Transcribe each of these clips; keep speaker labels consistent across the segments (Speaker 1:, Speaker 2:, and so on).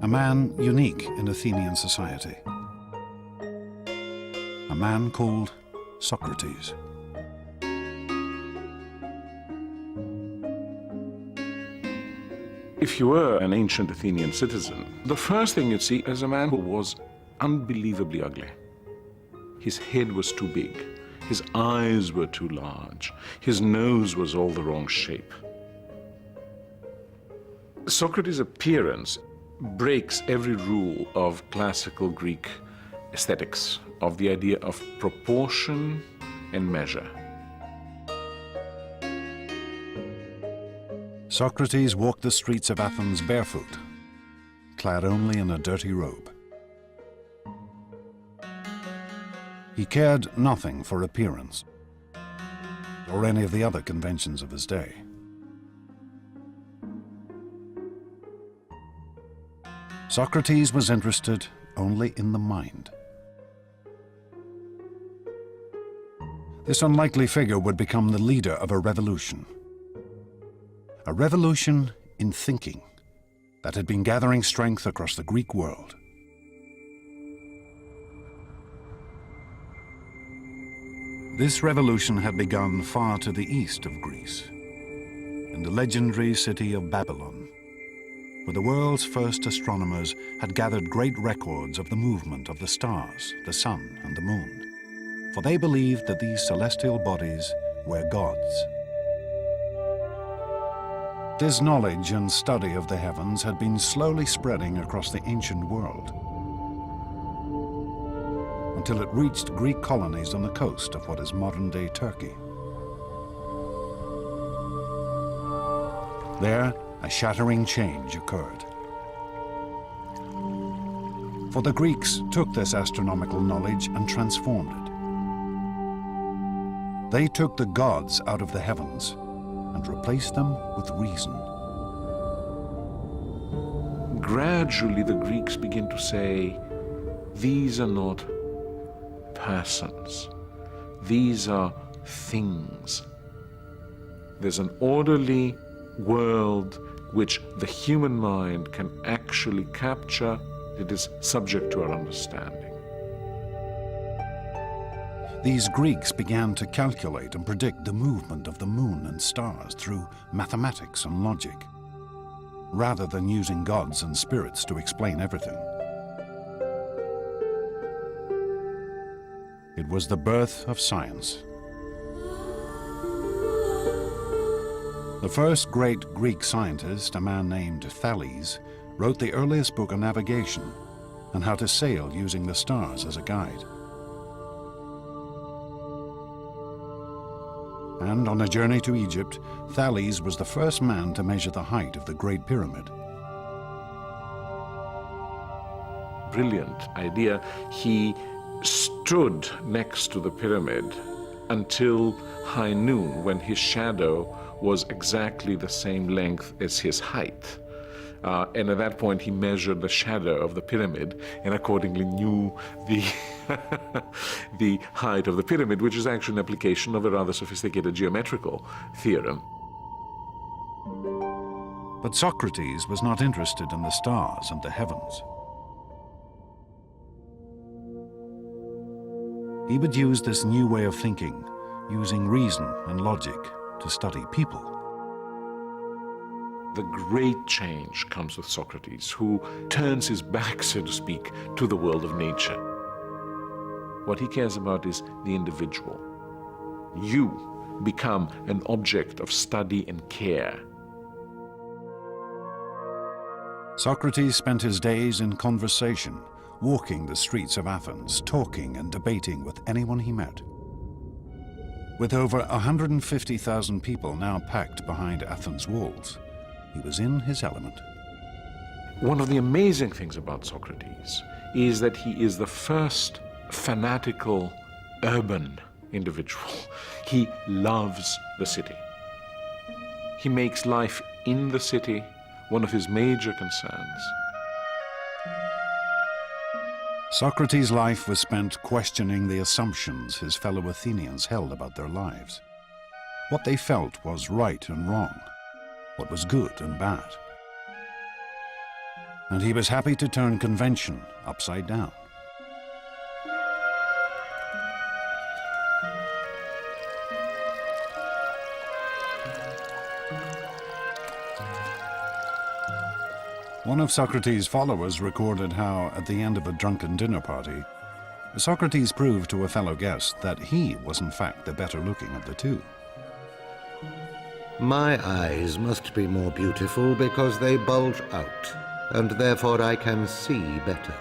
Speaker 1: a man unique in Athenian society. A man called Socrates.
Speaker 2: If you were an ancient Athenian citizen, the first thing you'd see is a man who was unbelievably ugly. His head was too big, his eyes were too large, his nose was all the wrong shape. Socrates' appearance breaks every rule of classical Greek aesthetics, of the idea of proportion and measure.
Speaker 1: Socrates walked the streets of Athens barefoot, clad only in a dirty robe. He cared nothing for appearance or any of the other conventions of his day. Socrates was interested only in the mind. This unlikely figure would become the leader of a revolution. A revolution in thinking that had been gathering strength across the Greek world. This revolution had begun far to the east of Greece, in the legendary city of Babylon, where the world's first astronomers had gathered great records of the movement of the stars, the sun, and the moon, for they believed that these celestial bodies were gods. This knowledge and study of the heavens had been slowly spreading across the ancient world, until it reached Greek colonies on the coast of what is modern-day Turkey. There, a shattering change occurred. For the Greeks took this astronomical knowledge and transformed it. They took the gods out of the heavens and replaced them with reason.
Speaker 2: Gradually, the Greeks begin to say, these are not persons. These are things. There's an orderly world which the human mind can actually capture. It is subject to our understanding.
Speaker 1: These Greeks began to calculate and predict the movement of the moon and stars through mathematics and logic, rather than using gods and spirits to explain everything. It was the birth of science. The first great Greek scientist, a man named Thales, wrote the earliest book on navigation and how to sail using the stars as a guide. And on a journey to Egypt, Thales was the first man to measure the height of the Great Pyramid.
Speaker 2: Brilliant idea. He stood next to the pyramid until high noon, when his shadow was exactly the same length as his height. And at that point, he measured the shadow of the pyramid and accordingly knew the, the height of the pyramid, which is actually an application of a rather sophisticated geometrical theorem.
Speaker 1: But Socrates was not interested in the stars and the heavens. He would use this new way of thinking, using reason and logic, to study people.
Speaker 2: The great change comes with Socrates, who turns his back, so to speak, to the world of nature. What he cares about is the individual. You become an object of study and care.
Speaker 1: Socrates spent his days in conversation, walking the streets of Athens, talking and debating with anyone he met. With over 150,000 people now packed behind Athens' walls, he was in his element.
Speaker 2: One of the amazing things about Socrates is that he is the first fanatical urban individual. He loves the city. He makes life in the city one of his major concerns.
Speaker 1: Socrates' life was spent questioning the assumptions his fellow Athenians held about their lives. What they felt was right and wrong, what was good and bad. and he was happy to turn convention upside down. One of Socrates' followers recorded how, at the end of a drunken dinner party, Socrates proved to a fellow guest that he was in fact the better looking of the two.
Speaker 3: My eyes must be more beautiful because they bulge out, and therefore I can see better.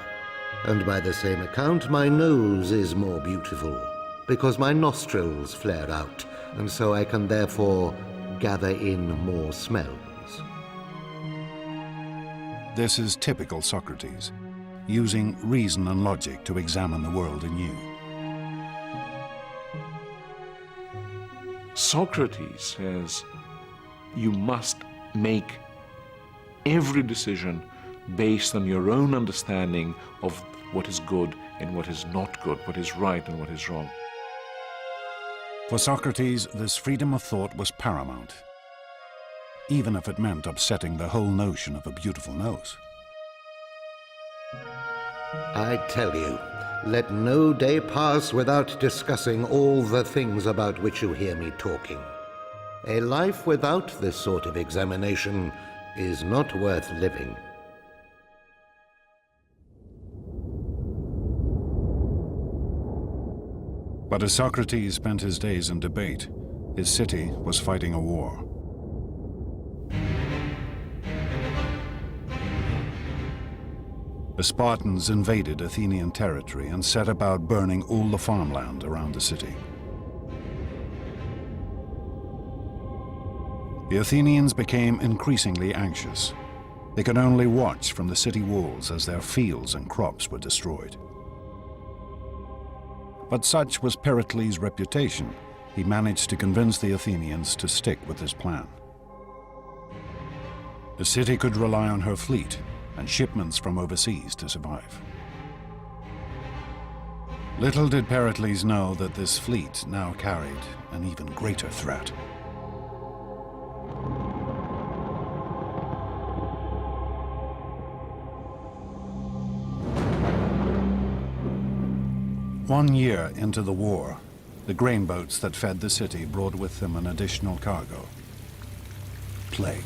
Speaker 3: And by the same account, my nose is more beautiful because my nostrils flare out, and so I can therefore gather in more smells.
Speaker 1: This is typical Socrates, using reason and logic to examine the world anew.
Speaker 2: Socrates says you must make every decision based on your own understanding of what is good and what is not good, what is right and what is wrong.
Speaker 1: For Socrates, this freedom of thought was paramount, even if it meant upsetting the whole notion of a beautiful nose.
Speaker 3: I tell you, let no day pass without discussing all the things about which you hear me talking. A life without this sort of examination is not worth living.
Speaker 1: But as Socrates spent his days in debate, his city was fighting a war. The Spartans invaded Athenian territory and set about burning all the farmland around the city. The Athenians became increasingly anxious. They could only watch from the city walls as their fields and crops were destroyed. But such was Pericles' reputation, he managed to convince the Athenians to stick with his plan. The city could rely on her fleet and shipments from overseas to survive. Little did Pericles know that this fleet now carried an even greater threat. One year into the war, the grain boats that fed the city brought with them an additional cargo: plague.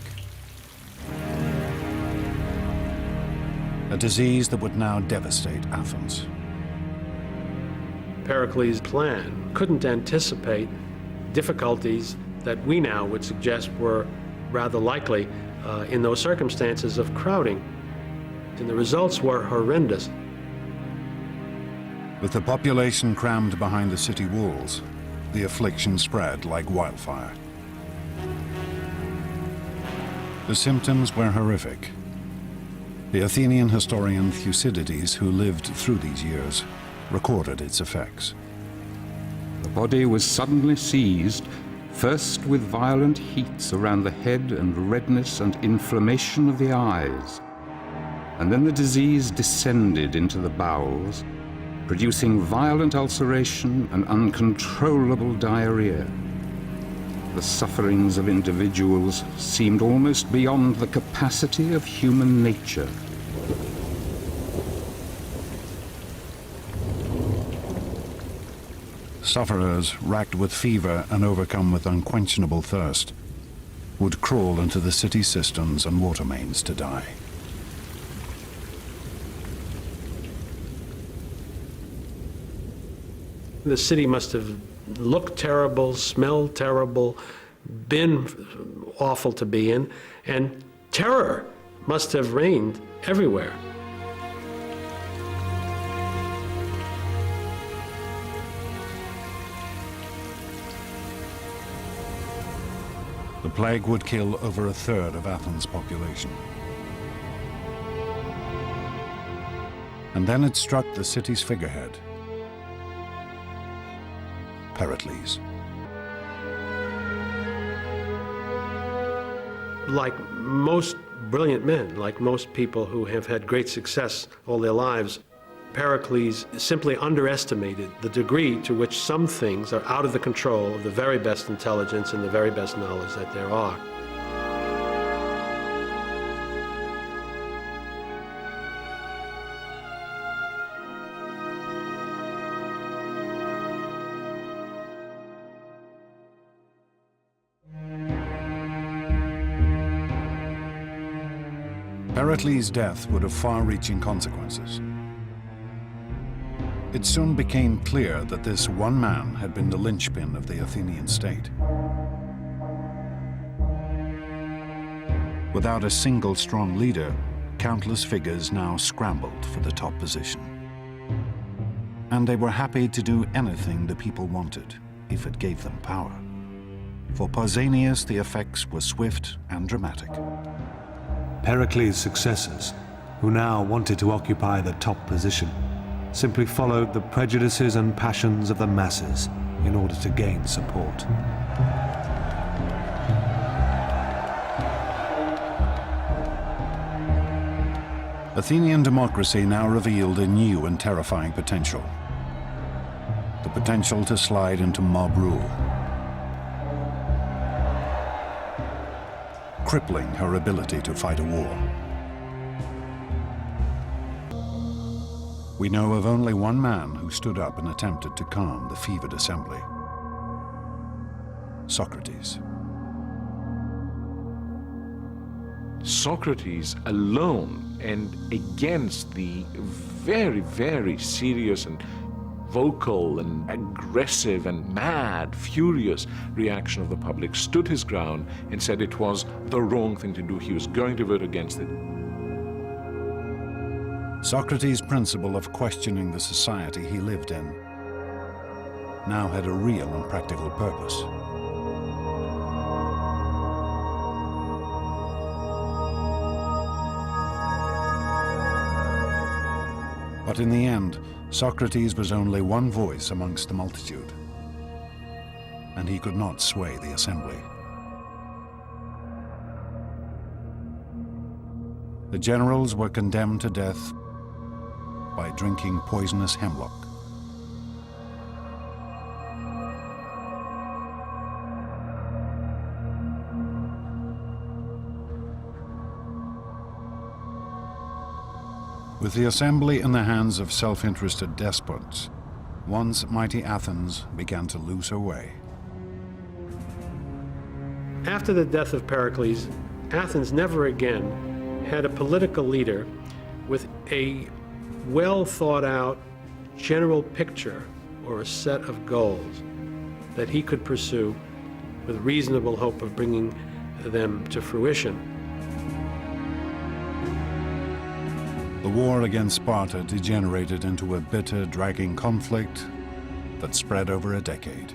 Speaker 1: A disease that would now devastate Athens.
Speaker 4: Pericles' plan couldn't anticipate difficulties that we now would suggest were rather likely in those circumstances of crowding. And the results were horrendous.
Speaker 1: With the population crammed behind the city walls, the affliction spread like wildfire. The symptoms were horrific. The Athenian historian Thucydides, who lived through these years, recorded its effects.
Speaker 5: The body was suddenly seized, first with violent heats around the head and redness and inflammation of the eyes. And then the disease descended into the bowels, producing violent ulceration and uncontrollable diarrhea. The sufferings of individuals seemed almost beyond the capacity of human nature.
Speaker 1: Sufferers, racked with fever and overcome with unquenchable thirst, would crawl into the city cisterns and water mains to die.
Speaker 4: The city must have looked terrible, smelled terrible, been awful to be in, and terror must have reigned everywhere.
Speaker 1: The plague would kill over a third of Athens' population. And then it struck the city's figurehead, Pericles.
Speaker 4: Like most brilliant men, like most people who have had great success all their lives, Pericles simply underestimated the degree to which some things are out of the control of the very best intelligence and the very best knowledge that there are.
Speaker 1: Pericles' death would have far-reaching consequences. It soon became clear that this one man had been the linchpin of the Athenian state. Without a single strong leader, countless figures now scrambled for the top position. And they were happy to do anything the people wanted, if it gave them power. For Pausanias, the effects were swift and dramatic.
Speaker 6: Pericles' successors, who now wanted to occupy the top position, simply followed the prejudices and passions of the masses in order to gain support.
Speaker 1: Athenian democracy now revealed a new and terrifying potential. The potential to slide into mob rule, crippling her ability to fight a war. We know of only one man who stood up and attempted to calm the fevered assembly: Socrates.
Speaker 2: Socrates alone, and against the very, very serious and vocal and aggressive and mad, furious reaction of the public, stood his ground and said it was the wrong thing to do. He was going to vote against it.
Speaker 1: Socrates' principle of questioning the society he lived in now had a real and practical purpose. But in the end, Socrates was only one voice amongst the multitude, and he could not sway the assembly. The generals were condemned to death by drinking poisonous hemlock. With the assembly in the hands of self-interested despots, once mighty Athens began to lose her way.
Speaker 4: After the death of Pericles, Athens never again had a political leader with a well-thought-out general picture or a set of goals that he could pursue with reasonable hope of bringing them to fruition.
Speaker 1: The war against Sparta degenerated into a bitter, dragging conflict that spread over a decade.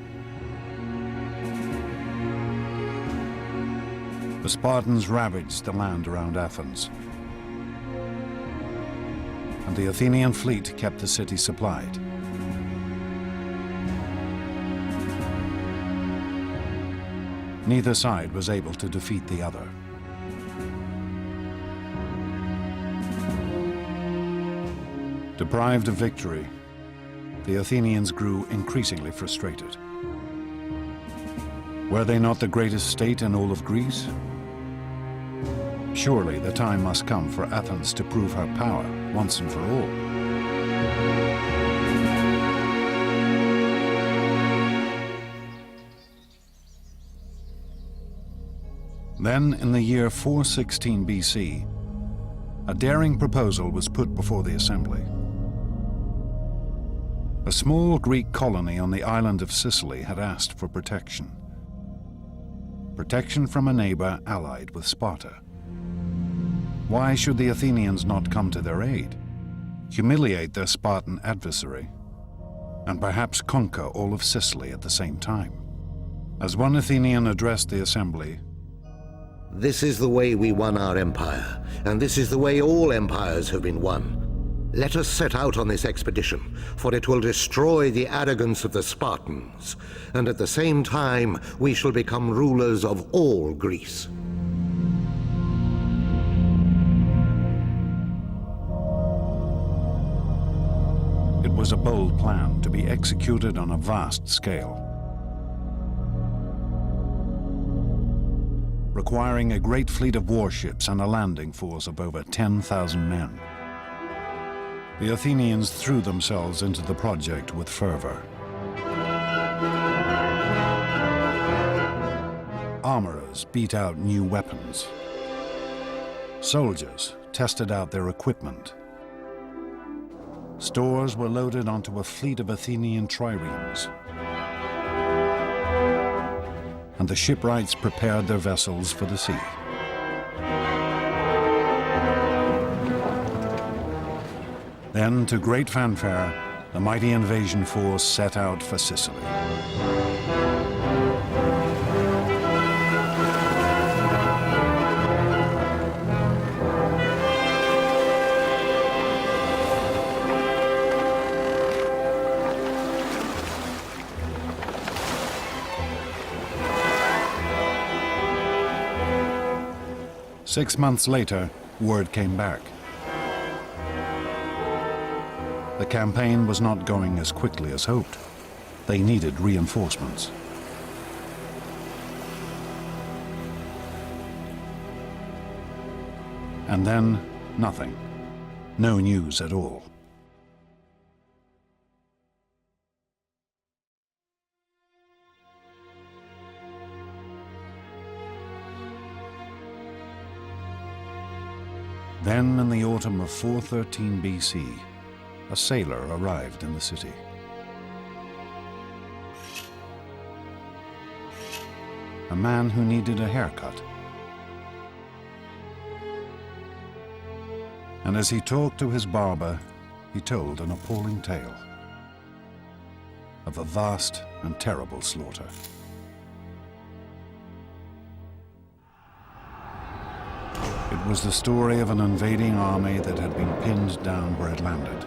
Speaker 1: The Spartans ravaged the land around Athens, and the Athenian fleet kept the city supplied. Neither side was able to defeat the other. Deprived of victory, the Athenians grew increasingly frustrated. Were they not the greatest state in all of Greece? Surely the time must come for Athens to prove her power once and for all. Then, in the year 416 BC, a daring proposal was put before the assembly. A small Greek colony on the island of Sicily had asked for protection. Protection from a neighbor allied with Sparta. Why should the Athenians not come to their aid, humiliate their Spartan adversary, and perhaps conquer all of Sicily at the same time? As one Athenian addressed the assembly,
Speaker 3: "This is the way we won our empire, and this is the way all empires have been won. Let us set out on this expedition, for it will destroy the arrogance of the Spartans, and at the same time we shall become rulers of all Greece."
Speaker 1: it was a bold plan to be executed on a vast scale, requiring a great fleet of warships and a landing force of over 10,000 men. The Athenians threw themselves into the project with fervor. Armorers beat out new weapons. Soldiers tested out their equipment. Stores were loaded onto a fleet of Athenian triremes, and the shipwrights prepared their vessels for the sea. Then, to great fanfare, the mighty invasion force set out for Sicily. Six months later, word came back. The campaign was not going as quickly as hoped. They needed reinforcements. And then, nothing. No news at all. Then, in the autumn of 413 BC, a sailor arrived in the city. A man who needed a haircut. And as he talked to his barber, he told an appalling tale of a vast and terrible slaughter. It was the story of an invading army that had been pinned down where it landed,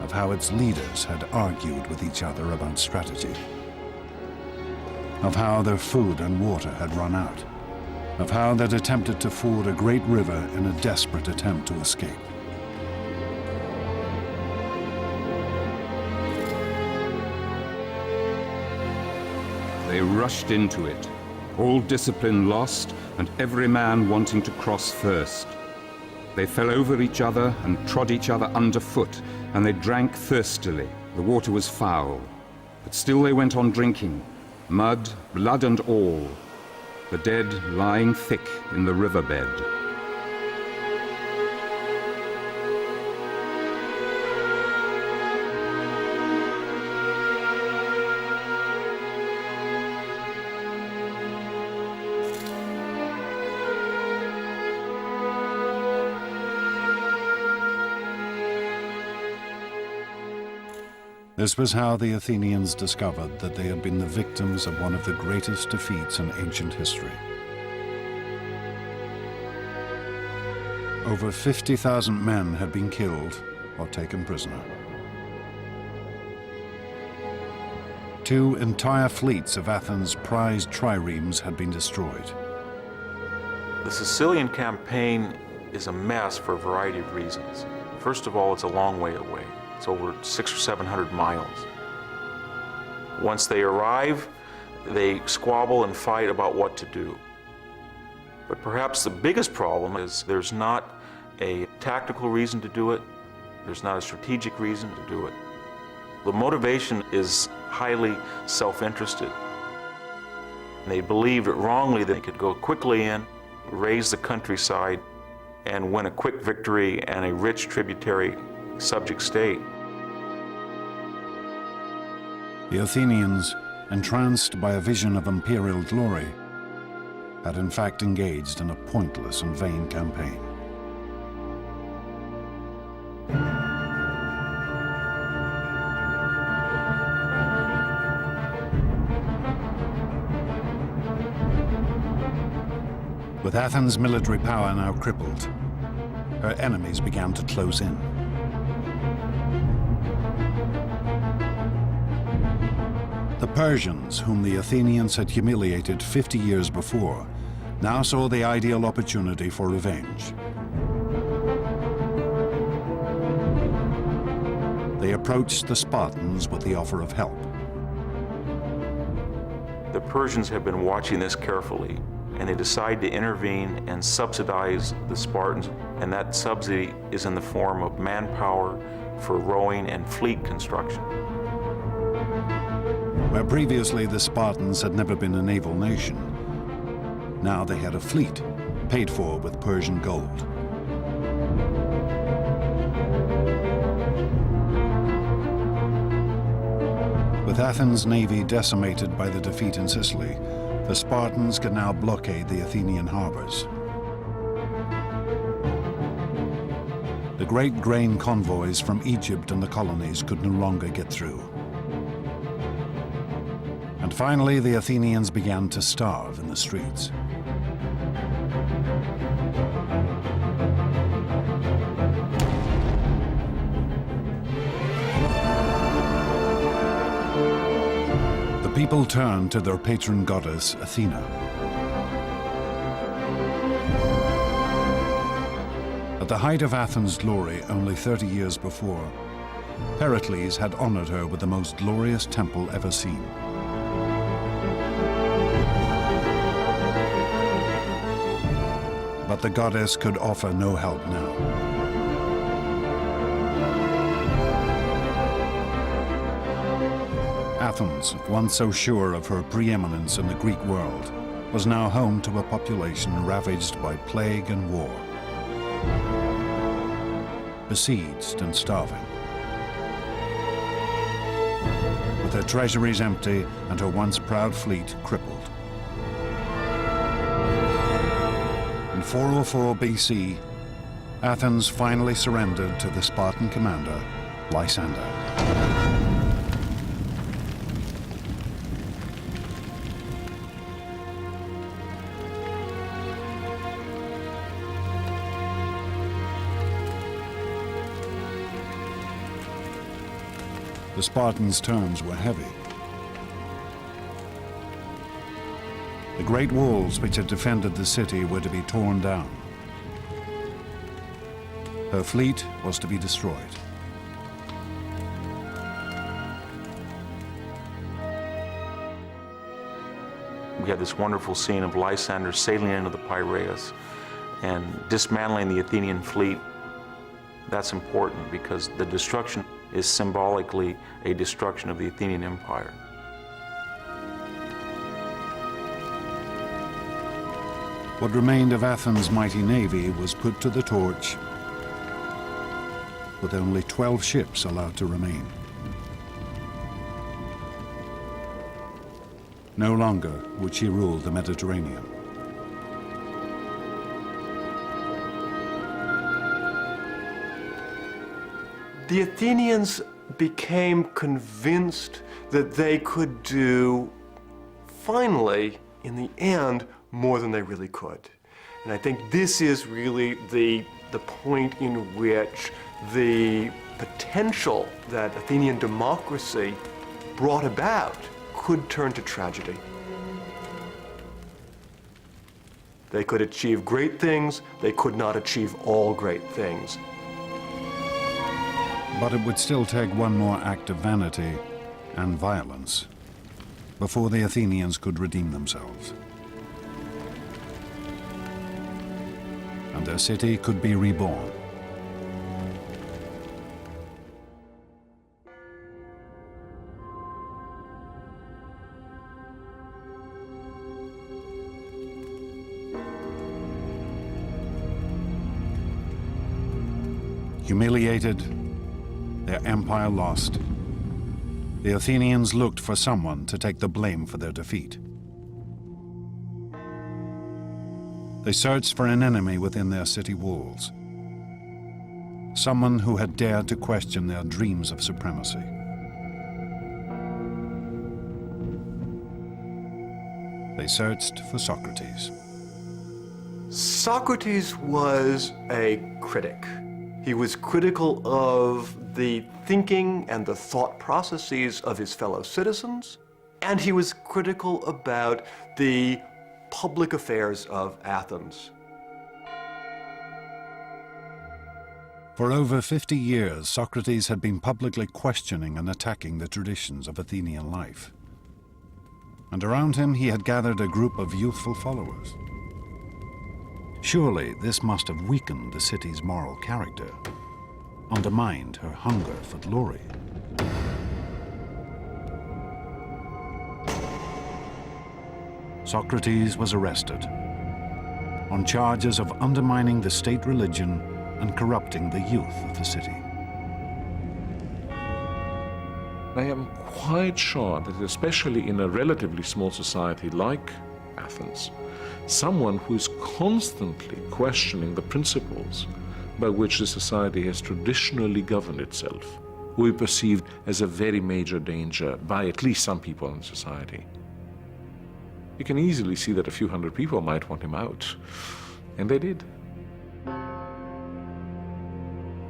Speaker 1: of how its leaders had argued with each other about strategy, of how their food and water had run out, of how they'd attempted to ford a great river in a desperate attempt to escape.
Speaker 5: They rushed into it, all discipline lost, and every man wanting to cross first. They fell over each other and trod each other underfoot, and they drank thirstily. The water was foul, but still they went on drinking, mud, blood and all, the dead lying thick in the riverbed.
Speaker 1: This was how the Athenians discovered that they had been the victims of one of the greatest defeats in ancient history. Over 50,000 men had been killed or taken prisoner. 2 entire fleets of Athens' prized triremes had been destroyed.
Speaker 7: The Sicilian campaign is a mess for a variety of reasons. First of all, it's a long way away. It's over 600 or 700 miles. Once they arrive, they squabble and fight about what to do. But perhaps the biggest problem is there's not a tactical reason to do it. There's not a strategic reason to do it. The motivation is highly self-interested. They believed wrongly that they could go quickly in, raise the countryside, and win a quick victory and a rich tributary subject state.
Speaker 1: The Athenians, entranced by a vision of imperial glory, had in fact engaged in a pointless and vain campaign. With Athens' military power now crippled, her enemies began to close in. The Persians, whom the Athenians had humiliated 50 years before, now saw the ideal opportunity for revenge. They approached the Spartans with the offer of help.
Speaker 7: The Persians have been watching this carefully, and they decide to intervene and subsidize the Spartans, and that subsidy is in the form of manpower for rowing and fleet construction.
Speaker 1: Where previously the Spartans had never been a naval nation, now they had a fleet, paid for with Persian gold. With Athens' navy decimated by the defeat in Sicily, the Spartans could now blockade the Athenian harbors. The great grain convoys from Egypt and the colonies could no longer get through. And finally, the Athenians began to starve in the streets. The people turned to their patron goddess, Athena. At the height of Athens' glory, only 30 years before, Pericles had honored her with the most glorious temple ever seen. But the goddess could offer no help now. Athens, once so sure of her preeminence in the Greek world, was now home to a population ravaged by plague and war, besieged and starving. With her treasuries empty and her once proud fleet crippled. In 404 BC, Athens finally surrendered to the Spartan commander, Lysander. The Spartans' terms were heavy. The great walls which had defended the city were to be torn down. Her fleet was to be destroyed.
Speaker 7: We had this wonderful scene of Lysander sailing into the Piraeus and dismantling the Athenian fleet. That's important because the destruction is symbolically a destruction of the Athenian Empire.
Speaker 1: What remained of Athens' mighty navy was put to the torch, with only 12 ships allowed to remain. No longer would she rule the Mediterranean.
Speaker 8: The Athenians became convinced that they could do, finally, in the end, more than they really could. And I think this is really the point in which the potential that Athenian democracy brought about could turn to tragedy. They could achieve great things, they could not achieve all great things.
Speaker 1: But it would still take one more act of vanity and violence before the Athenians could redeem themselves. And their city could be reborn. Humiliated, their empire lost, the Athenians looked for someone to take the blame for their defeat. They searched for an enemy within their city walls, someone who had dared to question their dreams of supremacy. They searched for Socrates.
Speaker 8: Socrates was a critic. He was critical of the thinking and the thought processes of his fellow citizens, and he was critical about the public affairs of Athens.
Speaker 1: For over 50 years, Socrates had been publicly questioning and attacking the traditions of Athenian life. And around him, he had gathered a group of youthful followers. Surely this must have weakened the city's moral character, undermined her hunger for glory. Socrates was arrested. on charges of undermining the state religion and corrupting the youth of the city.
Speaker 2: I am quite sure that especially in a relatively small society like Athens, someone who is constantly questioning the principles by which the society has traditionally governed itself will be perceived as a very major danger by at least some people in society. You can easily see that a few hundred people might want him out, and they did.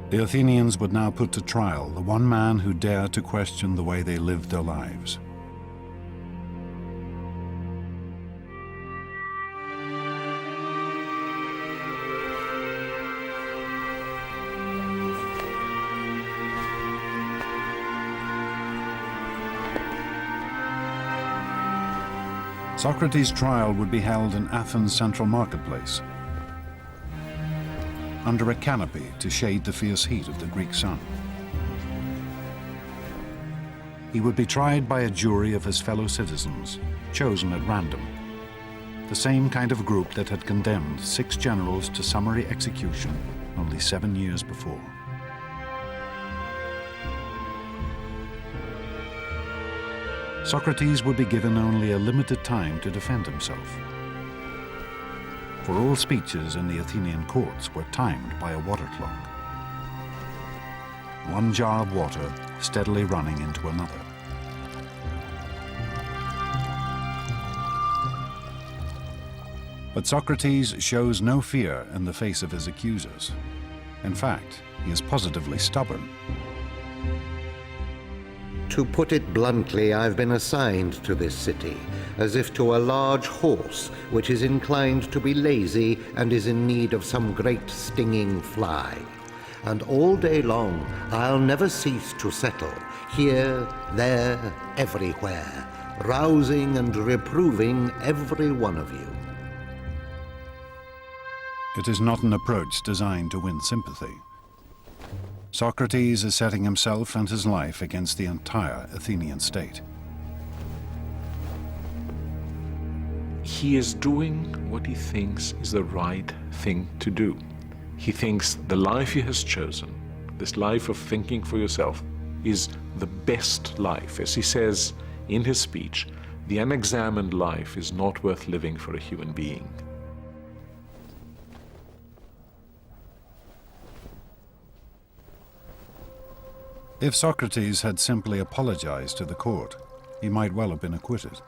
Speaker 1: The Athenians would now put to trial the one man who dared to question the way they lived their lives. Socrates' trial would be held in Athens' central marketplace, under a canopy to shade the fierce heat of the Greek sun. He would be tried by a jury of his fellow citizens, chosen at random, the same kind of group that had condemned 6 generals to summary execution only 7 years before. Socrates would be given only a limited time to defend himself, for all speeches in the Athenian courts were timed by a water clock, one jar of water steadily running into another. But Socrates shows no fear in the face of his accusers. In fact, he is positively stubborn.
Speaker 3: To put it bluntly, I've been assigned to this city, as if to a large horse which is inclined to be lazy and is in need of some great stinging fly. And all day long I'll never cease to settle, here, there, everywhere, rousing and reproving every one of you.
Speaker 1: It is not an approach designed to win sympathy. Socrates is setting himself and his life against the entire Athenian state.
Speaker 2: He is doing what he thinks is the right thing to do. He thinks the life he has chosen, this life of thinking for yourself, is the best life. As he says in his speech, the unexamined life is not worth living for a human being.
Speaker 1: If Socrates had simply apologized to the court, he might well have been acquitted.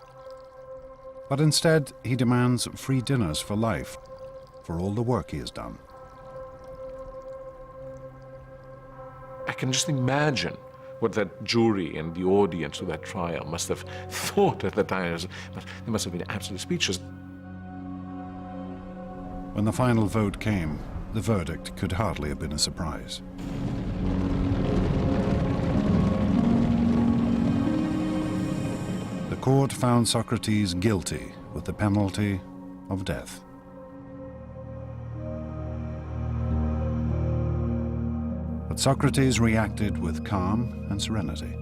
Speaker 1: But instead, he demands free dinners for life, for all the work he has done.
Speaker 2: I can just imagine what that jury and the audience of that trial must have thought at the time. They must have been absolutely speechless.
Speaker 1: When the final vote came, the verdict could hardly have been a surprise. The court found Socrates guilty with the penalty of death. But Socrates reacted with calm and serenity.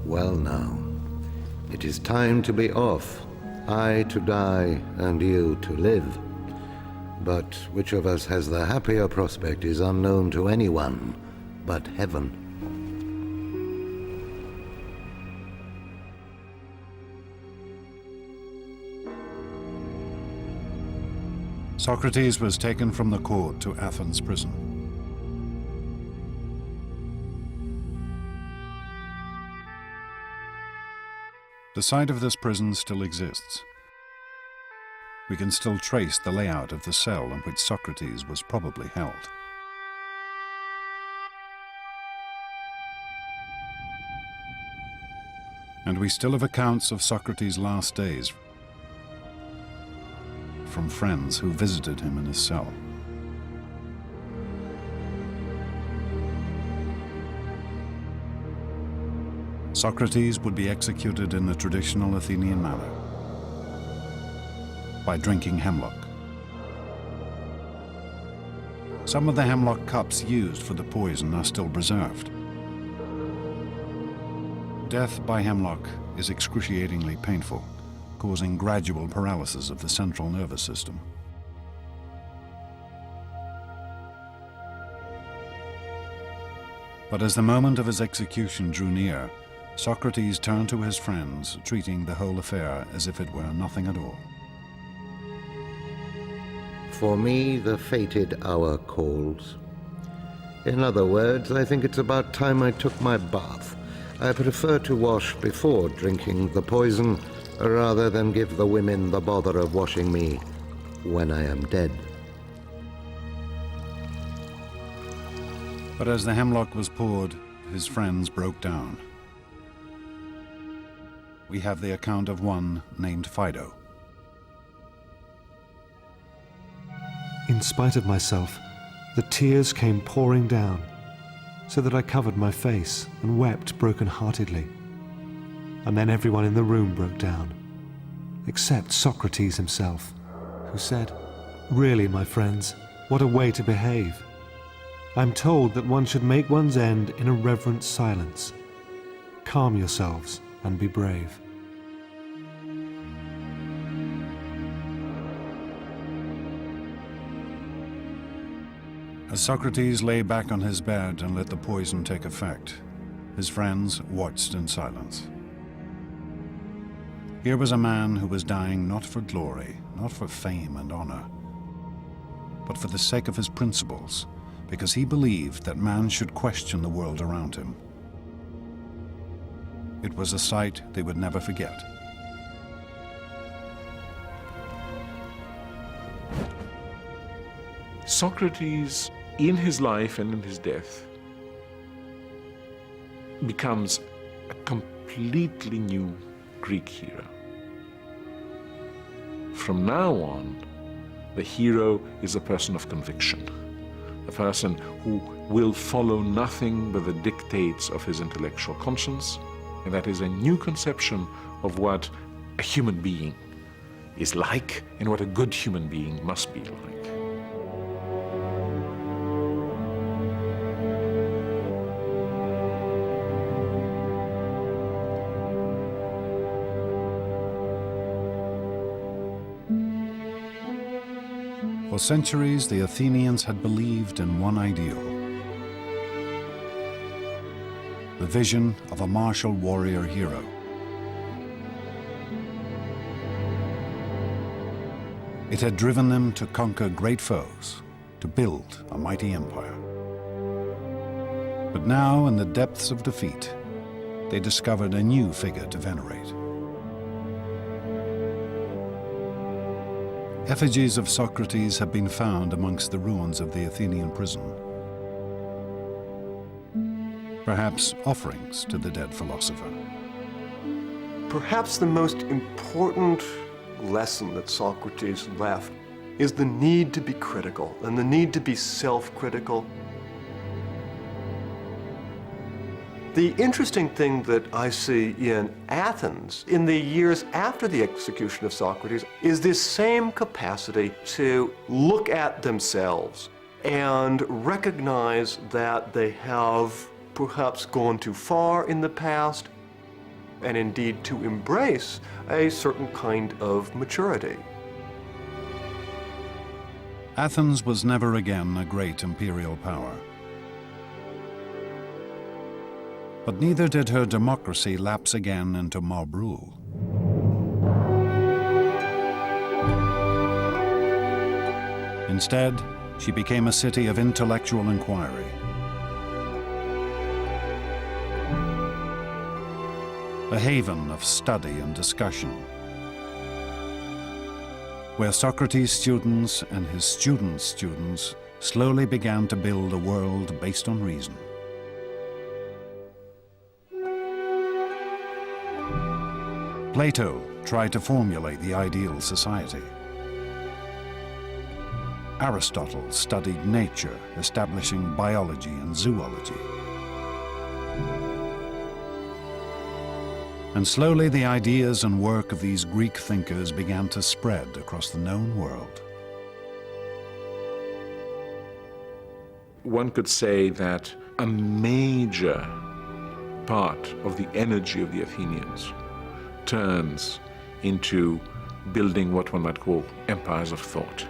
Speaker 3: Well now, it is time to be off, I to die and you to live. But which of us has the happier prospect is unknown to anyone but heaven.
Speaker 1: Socrates was taken from the court to Athens prison. The site of this prison still exists. We can still trace the layout of the cell in which Socrates was probably held. And we still have accounts of Socrates' last days from friends who visited him in his cell. Socrates would be executed in the traditional Athenian manner, by drinking hemlock. Some of the hemlock cups used for the poison are still preserved. Death by hemlock is excruciatingly painful, causing gradual paralysis of the central nervous system. But as the moment of his execution drew near, Socrates turned to his friends, treating the whole affair as if it were nothing at all.
Speaker 3: For me, the fated hour calls. In other words, I think it's about time I took my bath. I prefer to wash before drinking the poison, rather than give the women the bother of washing me when I am dead.
Speaker 1: But as the hemlock was poured, his friends broke down. We have the account of one named Fido.
Speaker 6: In spite of myself, the tears came pouring down, so that I covered my face and wept broken-heartedly. And then everyone in the room broke down, except Socrates himself, who said, "Really, my friends, what a way to behave. I'm told that one should make one's end in a reverent silence. Calm yourselves and be brave."
Speaker 1: As Socrates lay back on his bed and let the poison take effect, his friends watched in silence. Here was a man who was dying not for glory, not for fame and honor, but for the sake of his principles, because he believed that man should question the world around him. It was a sight they would never forget.
Speaker 2: Socrates, in his life and in his death, becomes a completely new Greek hero. From now on, the hero is a person of conviction, a person who will follow nothing but the dictates of his intellectual conscience, and that is a new conception of what a human being is like and what a good human being must be like.
Speaker 1: For centuries, the Athenians had believed in one ideal: the vision of a martial warrior hero. It had driven them to conquer great foes, to build a mighty empire. But now, in the depths of defeat, they discovered a new figure to venerate. Effigies of Socrates have been found amongst the ruins of the Athenian prison. Perhaps offerings to the dead philosopher.
Speaker 8: Perhaps the most important lesson that Socrates left is the need to be critical and the need to be self-critical. The interesting thing that I see in Athens in the years after the execution of Socrates is this same capacity to look at themselves and recognize that they have perhaps gone too far in the past, and indeed to embrace a certain kind of maturity.
Speaker 1: Athens was never again a great imperial power. But neither did her democracy lapse again into mob rule. Instead, she became a city of intellectual inquiry. A haven of study and discussion, where Socrates' students and his students' students slowly began to build a world based on reason. Plato tried to formulate the ideal society. Aristotle studied nature, establishing biology and zoology. And slowly the ideas and work of these Greek thinkers began to spread across the known world.
Speaker 2: One could say that a major part of the energy of the Athenians turns into building what one might call empires of thought.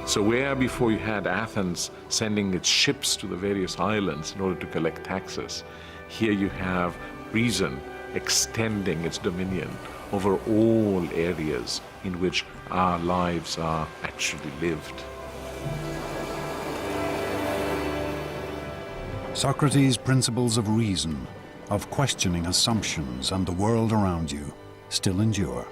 Speaker 2: So where before you had Athens sending its ships to the various islands in order to collect taxes, here you have reason extending its dominion over all areas in which our lives are actually lived.
Speaker 1: Socrates' principles of reason, of questioning assumptions and the world around you, still endure.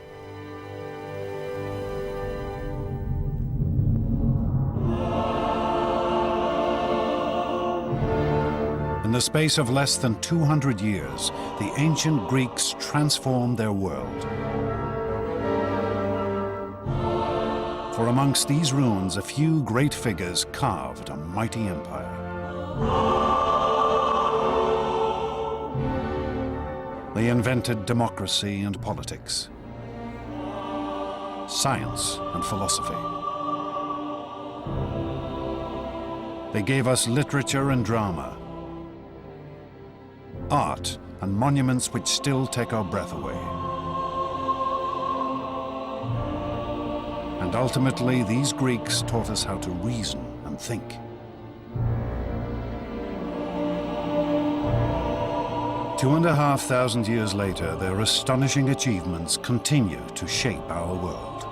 Speaker 1: In the space of less than 200 years, the ancient Greeks transformed their world. For amongst these ruins, a few great figures carved a mighty empire. They invented democracy and politics, science and philosophy. They gave us literature and drama, art and monuments which still take our breath away. And ultimately, these Greeks taught us how to reason and think. Two and a half thousand years later, their astonishing achievements continue to shape our world.